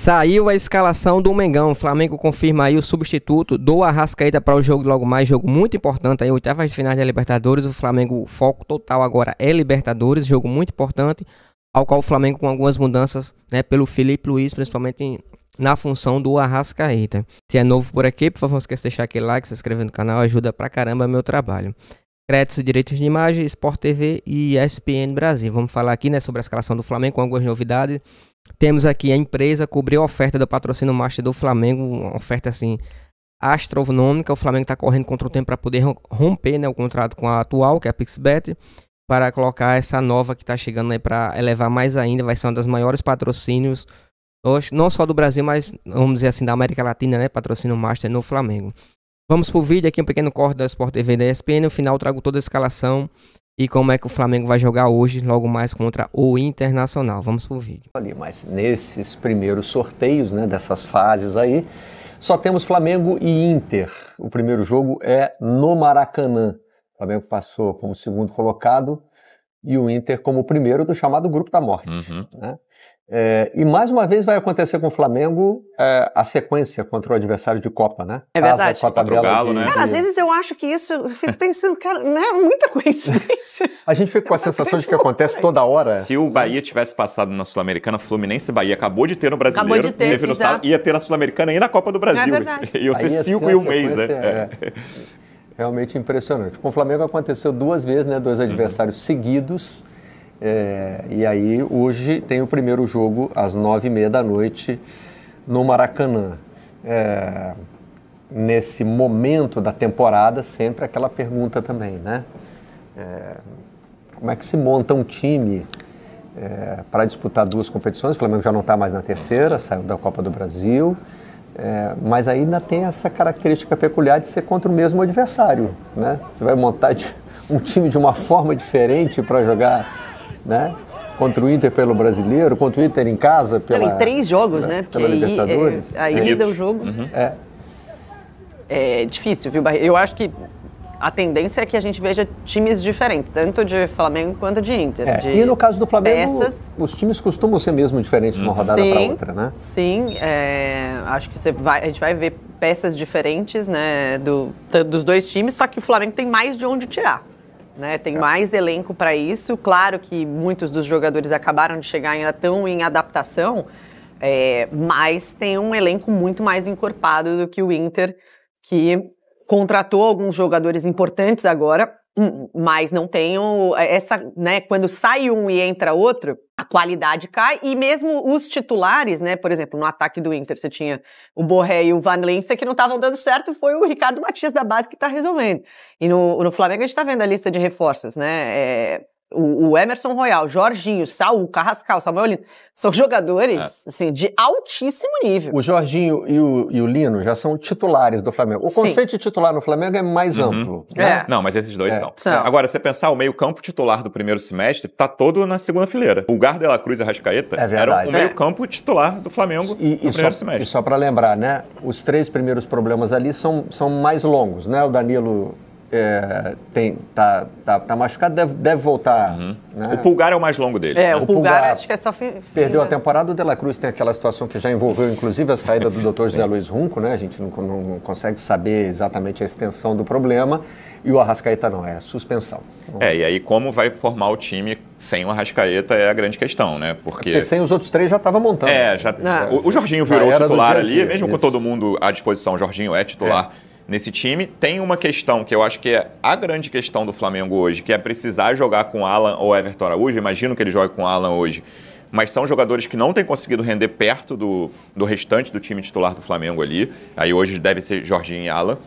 Saiu a escalação do Mengão. O Flamengo confirma aí o substituto do Arrascaeta para o jogo logo mais. Jogo muito importante aí, oitavas de finais da Libertadores. O Flamengo, o foco total agora é Libertadores. Jogo muito importante, ao qual o Flamengo com algumas mudanças, né, pelo Felipe Luiz, principalmente na função do Arrascaeta. Se é novo por aqui, por favor, não esqueça de deixar aquele like, se inscrever no canal, ajuda pra caramba meu trabalho. Créditos e direitos de imagem, Sport TV e ESPN Brasil. Vamos falar aqui, né, sobre a escalação do Flamengo com algumas novidades. Temos aqui a empresa cobriu a oferta do patrocínio master do Flamengo, uma oferta assim astronômica. O Flamengo está correndo contra o tempo para poder romper, né, o contrato com a atual, que é a Pixbet, para colocar essa nova que está chegando aí para elevar mais ainda. Vai ser uma das maiores patrocínios, não só do Brasil, mas vamos dizer assim, da América Latina, né, patrocínio master no Flamengo. Vamos pro vídeo aqui, um pequeno corte da Sport TV e da ESPN. No final trago toda a escalação e como é que o Flamengo vai jogar hoje, logo mais contra o Internacional. Vamos pro vídeo. Mas nesses primeiros sorteios, né, dessas fases aí, só temos Flamengo e Inter. O primeiro jogo é no Maracanã. O Flamengo passou como segundo colocado e o Inter como primeiro do chamado Grupo da Morte. Né? E mais uma vez vai acontecer com o Flamengo a sequência contra o adversário de Copa, né? É verdade. Com a tabela Galo, né? Cara, às vezes eu acho que isso, eu fico pensando, cara, não é muita coincidência. A gente fica com a sensação de que acontece toda hora. Se o Bahia tivesse passado na Sul-Americana, Fluminense e Bahia acabou de ter no Brasileiro, Acabou de ter, teve no sábado, ia ter na Sul-Americana e na Copa do Brasil. É verdade. Iam ser 5 em um mês, né? Realmente impressionante. Com o Flamengo aconteceu duas vezes, né? Dois adversários seguidos. E aí hoje tem o primeiro jogo às 9h30 da noite no Maracanã. Nesse momento da temporada, sempre aquela pergunta também, né? Como é que se monta um time para disputar duas competições? O Flamengo já não está mais na terceira, saiu da Copa do Brasil, mas ainda tem essa característica peculiar de ser contra o mesmo adversário, né? Você vai montar um time de uma forma diferente para jogar, né? Contra o Inter pelo Brasileiro, contra o Inter em casa Em 3 jogos, né? Porque pela Libertadores. Aí deu o jogo. É difícil, viu, Barreto? Eu acho que a tendência é que a gente veja times diferentes, tanto de Flamengo quanto de Inter. E no caso do Flamengo, os times costumam ser mesmo diferentes de uma rodada para outra, né? Sim, acho que a gente vai ver peças diferentes, né, dos dois times, só que o Flamengo tem mais de onde tirar. Né, tem mais elenco para isso. Claro que muitos dos jogadores acabaram de chegar e ainda estão em adaptação, mas tem um elenco muito mais encorpado do que o Inter, que contratou alguns jogadores importantes agora, mas não tem essa, né, quando sai um e entra outro, a qualidade cai, e mesmo os titulares, né, por exemplo, no ataque do Inter você tinha o Borré e o Valencia que não estavam dando certo, foi o Ricardo Matias da base que está resolvendo. E no Flamengo a gente está vendo a lista de reforços, né, o Emerson Royal, Jorginho, Saul, Carrascal, Samuel Lino, são jogadores assim, de altíssimo nível. O Jorginho e o Lino já são titulares do Flamengo. O conceito de titular no Flamengo é mais amplo. Né? Não, mas esses dois são. Agora, você pensar, o meio-campo titular do primeiro semestre tá todo na segunda fileira. O Gar de la Cruz e Arrascaeta eram o meio-campo titular do Flamengo no primeiro semestre. E só para lembrar, né? Os 3 primeiros problemas ali são mais longos, né? O Danilo tá machucado, deve voltar. Né? O Pulgar é o mais longo dele. O Pulgar acho que é só perdeu a temporada. O De La Cruz tem aquela situação que já envolveu inclusive a saída do Dr. José Luiz Runco, né? A gente não consegue saber exatamente a extensão do problema, e o Arrascaeta não, é suspensão. E aí como vai formar o time sem o Arrascaeta é a grande questão, né? Porque sem os outros 3 já estava montando. O Jorginho virou titular ali, mesmo com todo mundo à disposição, o Jorginho é titular. Nesse time, tem uma questão que eu acho que é a grande questão do Flamengo hoje, que é precisar jogar com Alan ou Everton Araújo. Imagino que ele jogue com Alan hoje, mas são jogadores que não têm conseguido render perto do restante do time titular do Flamengo ali. Aí hoje deve ser Jorginho e Alan.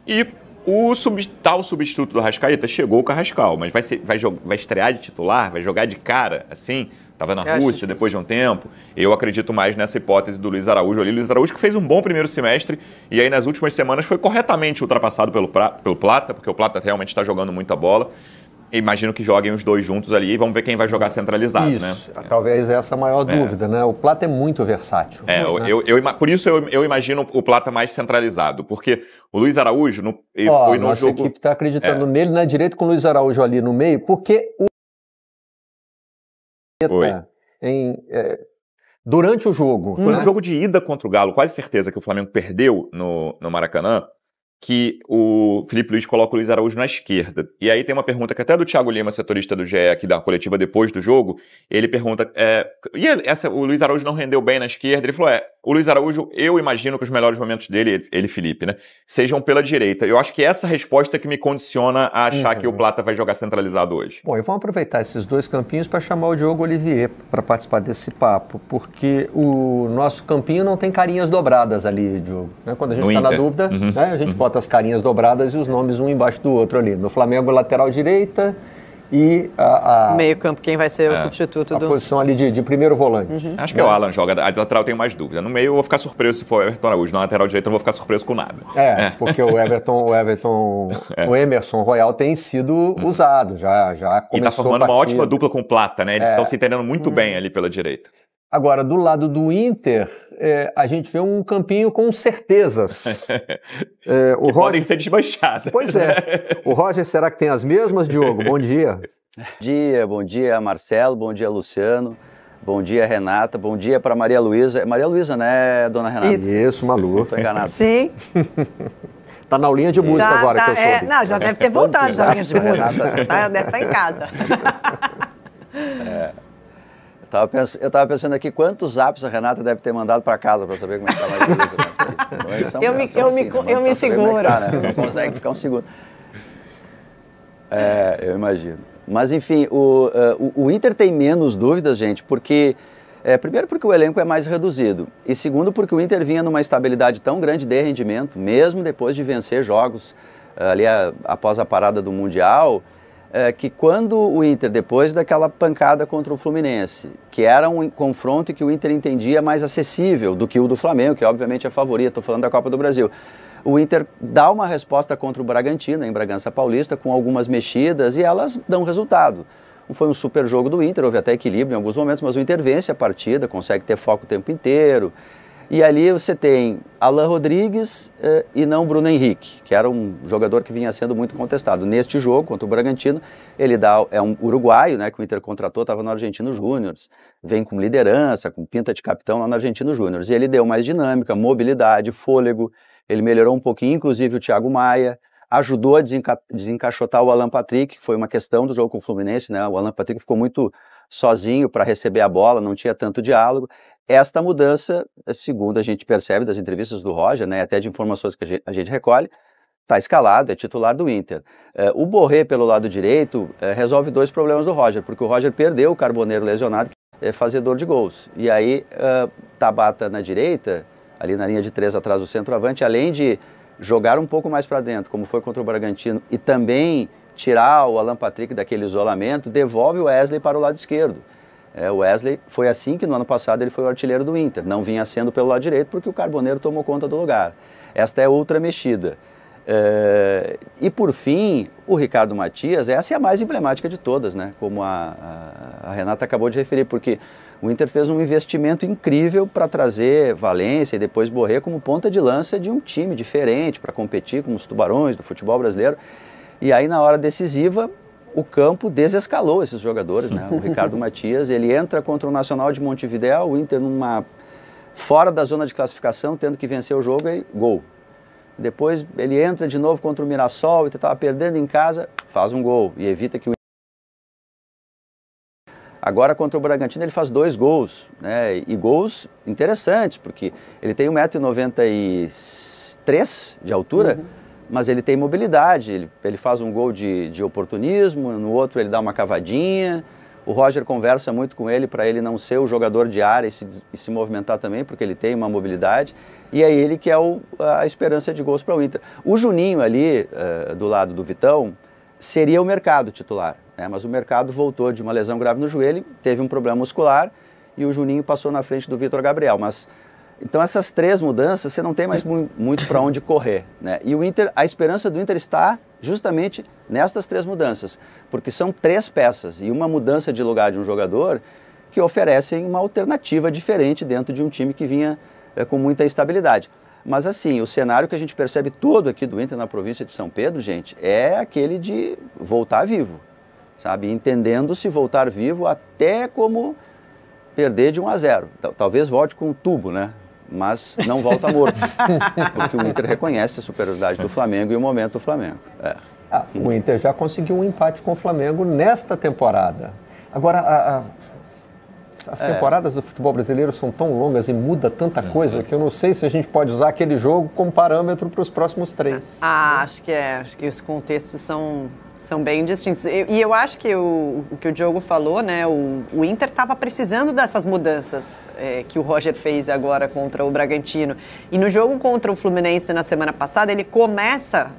E o tal substituto do Arrascaeta chegou o Carrascal, mas vai estrear de titular, vai jogar de cara, assim... Estava na Rússia depois de um tempo. Eu acredito mais nessa hipótese do Luiz Araújo ali. Luiz Araújo que fez um bom primeiro semestre e aí nas últimas semanas foi corretamente ultrapassado pelo Plata, porque o Plata realmente está jogando muita bola. Imagino que joguem os dois juntos ali e vamos ver quem vai jogar centralizado, né? Talvez essa é a maior dúvida, né? O Plata é muito versátil. Por isso eu imagino o Plata mais centralizado, porque o Luiz Araújo foi no nossa jogo... equipe está acreditando nele na direita com o Luiz Araújo ali no meio, porque Durante o jogo. Foi no jogo de ida contra o Galo, quase certeza que o Flamengo perdeu no Maracanã, que o Felipe Luiz coloca o Luiz Araújo na esquerda. E aí tem uma pergunta que até do Thiago Lima, setorista do GE aqui da coletiva depois do jogo, ele pergunta, o Luiz Araújo não rendeu bem na esquerda? Ele falou, o Luiz Araújo, eu imagino que os melhores momentos dele, ele Felipe, né, sejam pela direita. Eu acho que essa resposta que me condiciona a achar que o Plata vai jogar centralizado hoje. Bom, e vamos aproveitar esses dois campinhos para chamar o Diogo Olivier para participar desse papo, porque o nosso campinho não tem carinhas dobradas ali, Diogo. Né? Quando a gente está na dúvida, né, a gente bota as carinhas dobradas e os nomes um embaixo do outro ali. No Flamengo, lateral direita e meio campo, quem vai ser o substituto a posição ali de primeiro volante. Acho que o Alan joga, a lateral eu tenho mais dúvida. No meio eu vou ficar surpreso se for o Everton Araújo, na lateral direita eu não vou ficar surpreso com nada. Porque o Emerson Royal tem sido usado, já começou. E tá formando uma ótima dupla com o Plata, né? Eles estão se entendendo muito bem ali pela direita. Agora, do lado do Inter, a gente vê um campinho com certezas. Que podem ser desmanchadas. Pois é. O Roger, será que tem as mesmas, Diogo? Bom dia. Bom dia, Marcelo, bom dia, Luciano, bom dia, Renata, bom dia para Maria Luísa. Maria Luísa, né, dona Renata? Isso, Malu. Estou enganado. Sim. Tá na aulinha de música agora que eu soube. Não, já deve ter voltado da aulinha de música. Deve estar em casa. Eu estava pensando aqui quantos zaps a Renata deve ter mandado para casa para saber como é que está a Maria Luísa. Eu me seguro. Não consegue ficar um segundo. Eu imagino. Mas, enfim, o Inter tem menos dúvidas, gente, porque... primeiro porque o elenco é mais reduzido. E segundo porque o Inter vinha numa estabilidade tão grande de rendimento, mesmo depois de vencer jogos ali após a parada do Mundial... que quando o Inter, depois daquela pancada contra o Fluminense, que era um confronto que o Inter entendia mais acessível do que o do Flamengo, que obviamente é favorito, estou falando da Copa do Brasil, o Inter dá uma resposta contra o Bragantino, em Bragança Paulista, com algumas mexidas, e elas dão resultado. Foi um super jogo do Inter, houve até equilíbrio em alguns momentos, mas o Inter vence a partida, consegue ter foco o tempo inteiro. E ali você tem Alan Rodrigues e não Bruno Henrique, que era um jogador que vinha sendo muito contestado. Neste jogo, contra o Bragantino, é um uruguaio, né, que o Inter contratou, estava no Argentino Júnior, vem com liderança, com pinta de capitão lá no Argentino Júnior. E ele deu mais dinâmica, mobilidade, fôlego, ele melhorou um pouquinho, inclusive o Thiago Maia, ajudou a desencaixotar o Alan Patrick, que foi uma questão do jogo com o Fluminense, né? O Alan Patrick ficou muito sozinho para receber a bola, não tinha tanto diálogo. Esta mudança, segundo a gente percebe das entrevistas do Roger, né, até de informações que a gente recolhe, está escalado, é titular do Inter. O Borré, pelo lado direito, resolve dois problemas do Roger, porque o Roger perdeu o Carboneiro lesionado, que é fazedor de gols. E aí, Tabata na direita, ali na linha de 3 atrás do centroavante, além de jogar um pouco mais para dentro, como foi contra o Bragantino, e também tirar o Alan Patrick daquele isolamento, devolve o Wesley para o lado esquerdo. O Wesley foi assim que no ano passado ele foi o artilheiro do Inter, não vinha sendo pelo lado direito porque o Carboneiro tomou conta do lugar. Esta é outra mexida. E por fim, o Ricardo Matias, essa é a mais emblemática de todas, né? Como a Renata acabou de referir, porque o Inter fez um investimento incrível para trazer Valência e depois Borré como ponta de lança de um time diferente para competir com os tubarões do futebol brasileiro. E aí na hora decisiva o campo desescalou esses jogadores, né? O Ricardo Matias, ele entra contra o Nacional de Montevidéu, o Inter fora da zona de classificação, tendo que vencer o jogo, e gol. Depois ele entra de novo contra o Mirassol, e estava perdendo em casa, faz um gol e evita que o Agora contra o Bragantino ele faz 2 gols, né? E gols interessantes, porque ele tem 1,93 m de altura, mas ele tem mobilidade, ele faz um gol de oportunismo, no outro ele dá uma cavadinha. O Roger conversa muito com ele para ele não ser o jogador de área e se movimentar também, porque ele tem uma mobilidade. E é ele que é a esperança de gols para o Inter. O Juninho ali, do lado do Vitão, seria o Mercado titular, né? Mas o Mercado voltou de uma lesão grave no joelho, teve um problema muscular e o Juninho passou na frente do Vitor Gabriel. Então essas 3 mudanças, você não tem mais muito para onde correr, né? E o Inter, a esperança do Inter está justamente nestas 3 mudanças, porque são 3 peças e uma mudança de lugar de um jogador que oferecem uma alternativa diferente dentro de um time que vinha com muita instabilidade. Mas assim, o cenário que a gente percebe todo aqui do Inter na província de São Pedro, gente, é aquele de voltar vivo, sabe? Entendendo-se voltar vivo até como perder de 1-0. Talvez volte com um tubo, né? Mas não volta morto. Porque o Inter reconhece a superioridade do Flamengo e o momento do Flamengo. O Inter já conseguiu um empate com o Flamengo nesta temporada. Agora, as temporadas do futebol brasileiro são tão longas e muda tanta coisa que eu não sei se a gente pode usar aquele jogo como parâmetro para os próximos 3. Acho que os contextos são bem distintos. E eu acho que o que o Diogo falou, né? O Inter estava precisando dessas mudanças que o Roger fez agora contra o Bragantino. E no jogo contra o Fluminense na semana passada, ele começa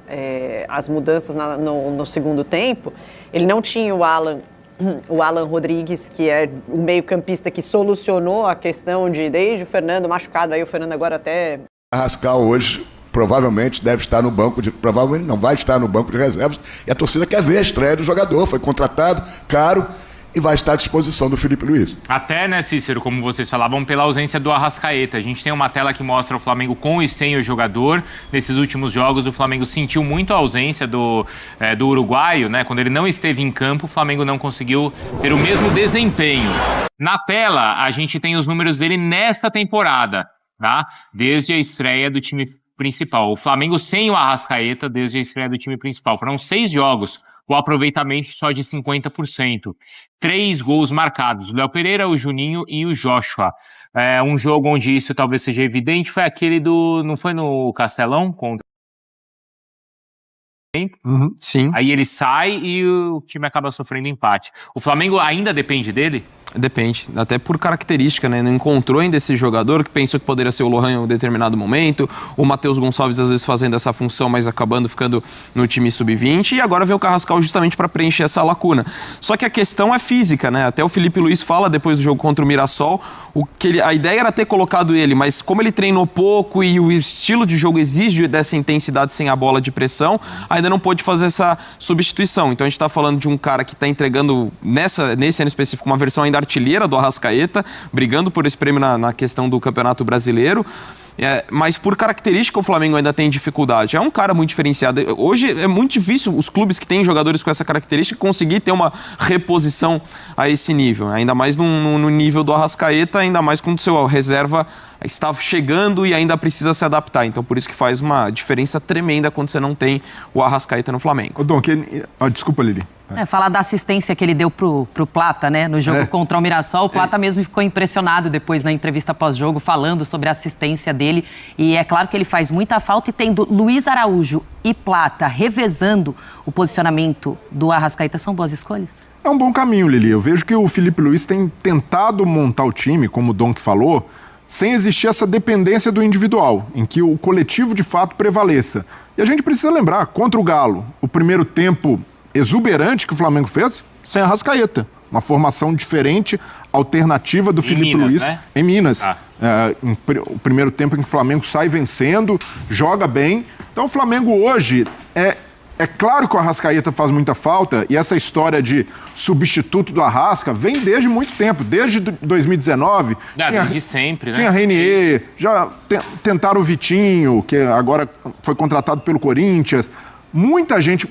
as mudanças no segundo tempo. Ele não tinha o Alan Rodrigues, que é o meio-campista que solucionou a questão desde o Fernando machucado, aí o Fernando agora até... Arrascal hoje provavelmente deve estar no banco provavelmente não vai estar no banco de reservas, e a torcida quer ver a estreia do jogador, foi contratado, caro, e vai estar à disposição do Felipe Luiz. Até, né, Cícero, como vocês falavam, pela ausência do Arrascaeta. A gente tem uma tela que mostra o Flamengo com e sem o jogador. Nesses últimos jogos, o Flamengo sentiu muito a ausência do uruguaio, né? Quando ele não esteve em campo, o Flamengo não conseguiu ter o mesmo desempenho. Na tela, a gente tem os números dele nesta temporada, tá? Desde a estreia do time principal. O Flamengo sem o Arrascaeta desde a estreia do time principal. Foram 6 jogos, o aproveitamento só de 50%. 3 gols marcados, o Léo Pereira, o Juninho e o Joshua. Um jogo onde isso talvez seja evidente foi aquele não foi no Castelão? Sim. Aí ele sai e o time acaba sofrendo empate. O Flamengo ainda depende dele? Depende, até por característica, né? Não encontrou ainda esse jogador que pensou que poderia ser o Lohan em um determinado momento, o Matheus Gonçalves às vezes fazendo essa função, mas acabando ficando no time sub-20, e agora vem o Carrascal justamente para preencher essa lacuna. Só que a questão é física, né? Até o Felipe Luiz fala depois do jogo contra o Mirassol, a ideia era ter colocado ele, mas como ele treinou pouco e o estilo de jogo exige dessa intensidade sem a bola de pressão, ainda não pôde fazer essa substituição. Então a gente está falando de um cara que está entregando, nesse ano específico, uma versão ainda artilheira do Arrascaeta, brigando por esse prêmio na questão do Campeonato Brasileiro. Mas por característica o Flamengo ainda tem dificuldade. É um cara muito diferenciado. Hoje é muito difícil os clubes que têm jogadores com essa característica conseguir ter uma reposição a esse nível. Ainda mais no nível do Arrascaeta, ainda mais quando o seu reserva está chegando e ainda precisa se adaptar. Então por isso que faz uma diferença tremenda quando você não tem o Arrascaeta no Flamengo. Dom, desculpa, Lili. Falar da assistência que ele deu pro Plata, né, no jogo contra o Mirassol. O Plata mesmo ficou impressionado depois na entrevista pós-jogo, falando sobre a assistência dele. E é claro que ele faz muita falta, e tendo Luiz Araújo e Plata revezando o posicionamento do Arrascaeta, são boas escolhas? É um bom caminho, Lili. Eu vejo que o Felipe Luiz tem tentado montar o time, como o Dom que falou, sem existir essa dependência do individual, em que o coletivo de fato prevaleça. E a gente precisa lembrar, contra o Galo, o primeiro tempo exuberante que o Flamengo fez, sem Arrascaeta. Uma formação diferente, alternativa do Felipe Luiz, né? Em Minas. O primeiro tempo em que o Flamengo sai vencendo, joga bem. Então o Flamengo hoje é claro que o Arrascaeta faz muita falta, e essa história de substituto do Arrasca vem desde muito tempo, desde 2019. Desde sempre, né? Tinha Renier, já tentaram o Vitinho, que agora foi contratado pelo Corinthians. Muita gente...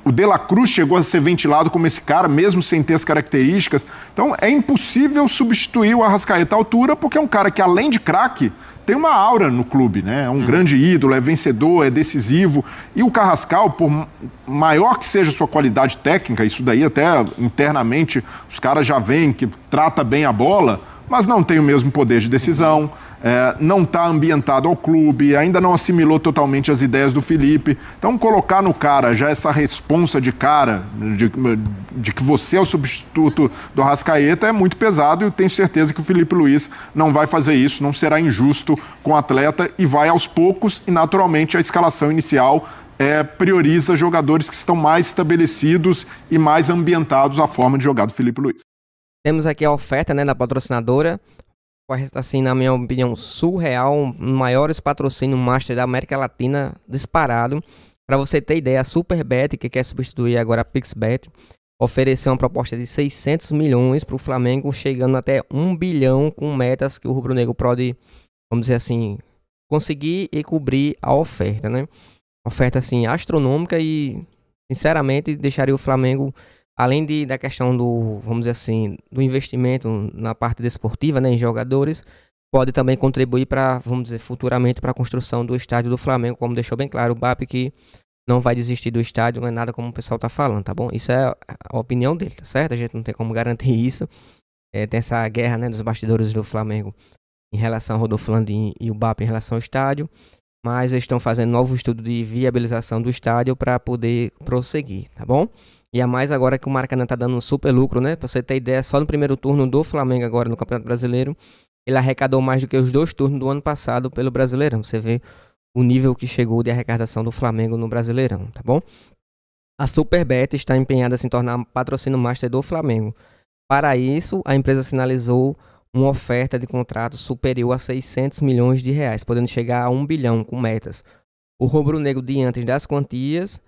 O De La Cruz chegou a ser ventilado como esse cara, mesmo sem ter as características. Então é impossível substituir o Arrascaeta à altura, porque é um cara que, além de craque, tem uma aura no clube, né? É um grande ídolo, é vencedor, é decisivo. E o Carrascal, por maior que seja a sua qualidade técnica, isso daí até internamente os caras já veem que trata bem a bola, mas não tem o mesmo poder de decisão, não está ambientado ao clube, ainda não assimilou totalmente as ideias do Felipe. Então, colocar no cara já essa responsa de cara, de que você é o substituto do Arrascaeta, é muito pesado, e eu tenho certeza que o Felipe Luiz não vai fazer isso, não será injusto com o atleta, e vai aos poucos, e naturalmente a escalação inicial prioriza jogadores que estão mais estabelecidos e mais ambientados à forma de jogar do Felipe Luiz. Temos aqui a oferta, né, da patrocinadora. Oferta, assim, na minha opinião, surreal. Um maiores patrocínio Master da América Latina, disparado. Para você ter ideia, a Superbet, que quer substituir agora a PixBet, ofereceu uma proposta de 600 milhões para o Flamengo, chegando até 1 bilhão, com metas que o rubro-negro pode, vamos dizer assim, conseguir e cobrir a oferta, né? Oferta, assim, astronômica, e, sinceramente, deixaria o Flamengo além da questão do, vamos dizer assim, do investimento na parte desportiva, né, em jogadores, pode também contribuir para, vamos dizer, futuramente para a construção do estádio do Flamengo, como deixou bem claro o BAP, que não vai desistir do estádio, não é nada como o pessoal tá falando, tá bom? Isso é a opinião dele, tá certo? A gente não tem como garantir isso. Tem essa guerra, né, dos bastidores do Flamengo em relação ao Rodolfo Landim e o BAP em relação ao estádio, mas eles estão fazendo novo estudo de viabilização do estádio para poder prosseguir, tá bom? E a mais agora que o Maracanã tá dando um super lucro, né? Pra você ter ideia, só no primeiro turno do Flamengo agora no Campeonato Brasileiro, ele arrecadou mais do que os 2 turnos do ano passado pelo Brasileirão. Você vê o nível que chegou de arrecadação do Flamengo no Brasileirão, tá bom? A Superbet está empenhada em se tornar patrocínio master do Flamengo. Para isso, a empresa sinalizou uma oferta de contrato superior a 600 milhões de reais, podendo chegar a 1 bilhão com metas. O rubro-negro, diante das quantias,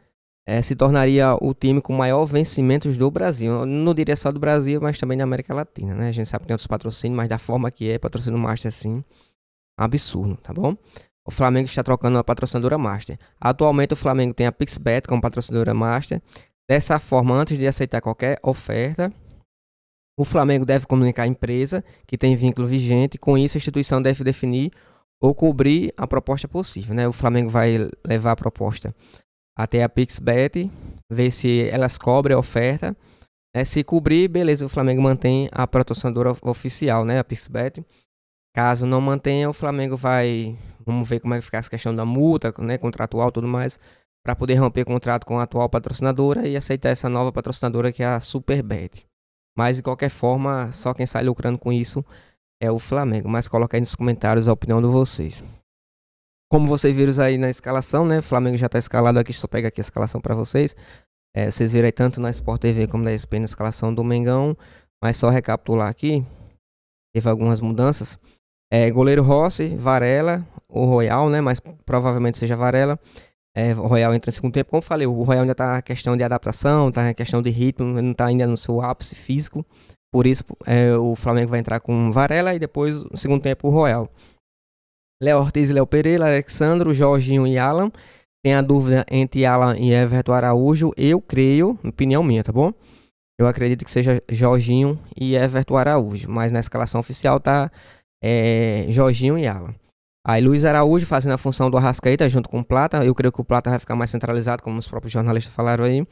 se tornaria o time com maior vencimentos do Brasil. Eu não diria só do Brasil, mas também da América Latina, né? A gente sabe que tem outros patrocínios, mas da forma que é, patrocínio master assim, absurdo, tá bom? O Flamengo está trocando uma patrocinadora master. Atualmente o Flamengo tem a PixBet como patrocinadora master. Dessa forma, antes de aceitar qualquer oferta, o Flamengo deve comunicar à empresa que tem vínculo vigente. Com isso, a instituição deve definir ou cobrir a proposta possível, né? O Flamengo vai levar a proposta até a PixBet, ver se elas cobrem a oferta. Se cobrir, beleza, o Flamengo mantém a patrocinadora oficial, né? A PixBet. Caso não mantenha, o Flamengo vai... Vamos ver como é que fica essa questão da multa, né? Contratual e tudo mais, para poder romper contrato com a atual patrocinadora e aceitar essa nova patrocinadora que é a Superbet. Mas, de qualquer forma, só quem sai lucrando com isso é o Flamengo. Mas coloca aí nos comentários a opinião de vocês. Como vocês viram aí na escalação, né? O Flamengo já está escalado aqui. Deixa eu pegar aqui a escalação para vocês. Vocês viram aí tanto na Sport TV como na ESPN a escalação do Mengão. Mas só recapitular aqui. Teve algumas mudanças. Goleiro Rossi, Varela, o Royal, né? Mas provavelmente seja Varela. O Royal entra em segundo tempo. Como eu falei, o Royal ainda tá em questão de adaptação, tá em questão de ritmo, não tá ainda no seu ápice físico. Por isso, o Flamengo vai entrar com Varela e depois, no segundo tempo, o Royal. Léo Ortiz e Léo Pereira, Alexandro, Jorginho e Alan. Tem a dúvida entre Alan e Everton Araújo. Eu creio, opinião minha, tá bom? Eu acredito que seja Jorginho e Everton Araújo. Mas na escalação oficial tá Jorginho e Alan. Aí Luiz Araújo fazendo a função do Arrascaeta junto com o Plata. Eu creio que o Plata vai ficar mais centralizado, como os próprios jornalistas falaram aí,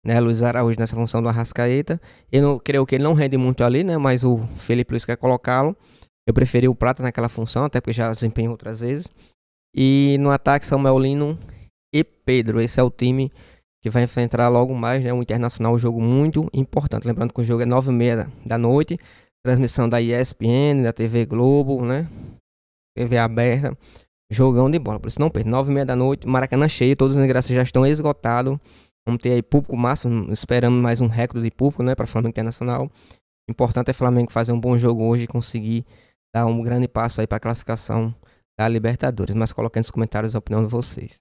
né? Luiz Araújo nessa função do Arrascaeta. Eu não creio que ele não rende muito ali, né? Mas o Felipe Luiz quer colocá-lo. Eu preferi o Plata naquela função, até porque já desempenhou outras vezes. E no ataque, Samuel Lino e Pedro. Esse é o time que vai enfrentar logo mais, né? O Internacional, um jogo muito importante. Lembrando que o jogo é 9h30 da noite. Transmissão da ESPN, da TV Globo, né? TV aberta, jogão de bola, por isso não perde. 9h30 da noite, Maracanã cheio, todos os ingressos já estão esgotados. Vamos ter aí público máximo, esperamos mais um recorde de público, né, para o Flamengo Internacional. Importante é o Flamengo fazer um bom jogo hoje e conseguir dar um grande passo aí para a classificação da Libertadores. Mas coloquem nos comentários a opinião de vocês.